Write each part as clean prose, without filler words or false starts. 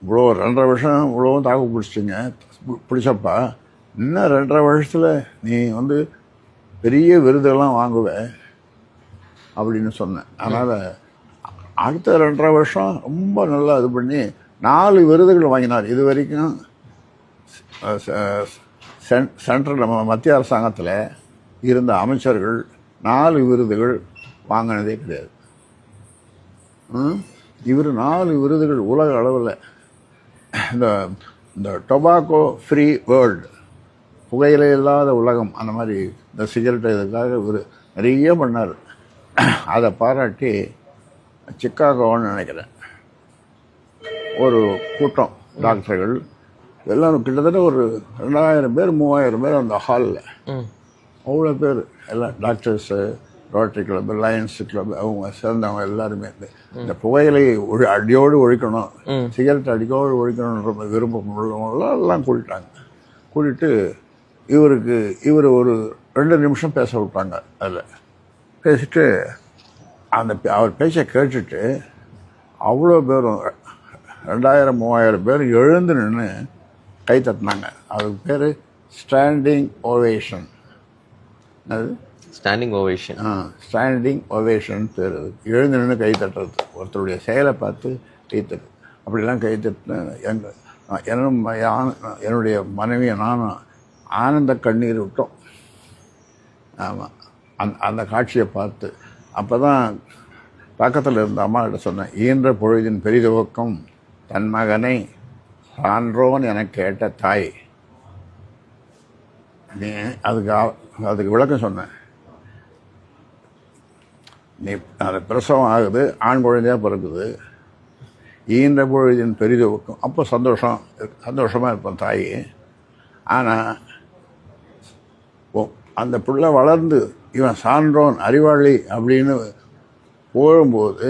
இவ்வளோ 2.5 வருஷம் இவ்வளோவும் தாக்கு பிடிச்சிட்டிங்க, பிடிச்சப்பா இன்னும் 2.5 வருஷத்தில் நீ வந்து பெரிய விருதெல்லாம் வாங்குவ அப்படின்னு சொன்னேன். அதனால் அடுத்த 2.5 வருஷம் ரொம்ப நல்லா இது பண்ணி 4 விருதுகள் வாங்கினார். இது வரைக்கும் சென்ட்ரல் நம்ம மத்திய அரசாங்கத்தில் இருந்த அமைச்சர்கள் 4 விருதுகள் வாங்கினதே கிடையாது. இவர் 4 விருதுகள் உலக அளவில் இந்த டொபாக்கோ ஃப்ரீ வேர்ல்டு, புகையிலை இல்லாத உலகம், அந்த மாதிரி இந்த சிகரெட் இதுக்காக இவர் நிறைய பண்ணார். அதை பாராட்டி சிக்காகோன்னு நினைக்கிறேன் ஒரு கூட்டம் டாக்டர்கள் எல்லாம் கிட்டத்தட்ட ஒரு 2000 பேர் 3000 பேர் அந்த ஹாலில், அவ்வளோ பேர் எல்லாம் doctors, rotary club, Lions club, அவங்க சேர்ந்தவங்க எல்லாருமே இந்த புகையிலை அடியோடு ஒழிக்கணும், சிகரெட் அடிக்கோடு ஒழிக்கணுன்ற விருப்பம் உள்ளவங்களாம் எல்லாம் கூட்டிட்டாங்க. கூட்டிட்டு இவர் ஒரு 2 நிமிஷம் பேச விட்டாங்க. அதில் பேசிட்டு அவர் பேச்சை கேட்டுட்டு அவ்வளோ பேரும் 2000-3000 பேர் எழுந்து நின்று கை தட்டினாங்க. அதுக்கு பேர் ஸ்டாண்டிங் ஓவேஷன். அது ஸ்டாண்டிங் ஓவேஷன். ஸ்டாண்டிங் ஓவேஷன் பேர். எழுந்து நின்று கை தட்டுறது, ஒருத்தருடைய செயலை பார்த்து கை தட்டு. அப்படிலாம் கை தட்டின என்னுடைய மனைவியை நானும் ஆனந்த கண்ணீர் விட்டோம். ஆமாம், அந்த காட்சியை பார்த்து அப்போ தான் பக்கத்தில் இருந்த அம்மாக்கிட்ட சொன்னேன், ஈன்ற பொழுதின் பெரிதுவக்கம் தன் மகனை சான்றோன் என கேட்ட தாய். நீ அதுக்கு விளக்கம் சொன்னேன். நீ அது பிரசவம் ஆகுது, ஆண் குழந்தையாக பிறகுது, ஈன்ற பொழுதின் பெரிதுவக்கம், அப்போ சந்தோஷமாக இருப்போம் தாய். ஆனால் அந்த பிள்ளை வளர்ந்து இவன் சான்றோன் அறிவாளி அப்படின்னு போகும்போது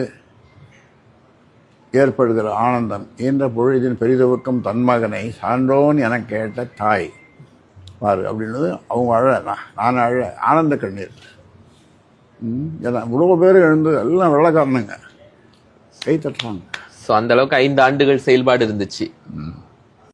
ஏற்படுகிற ஆனந்தம், ஈன்ற பொழுதின் பெரிதுவக்கம் தன் மகனை சான்றோன் என கேட்ட தாய் பாரு அப்படின்றது. அவங்க அழ, நான் அழ, ஆனந்த கண்ணீர். ஏன்னா இவ்வளோ பேர் எழுந்து எல்லாம் வெள்ளக்காரனுங்க கை தட்டுறாங்க. ஸோ அந்த அளவுக்கு 5 ஆண்டுகள் செயல்பாடு இருந்துச்சு.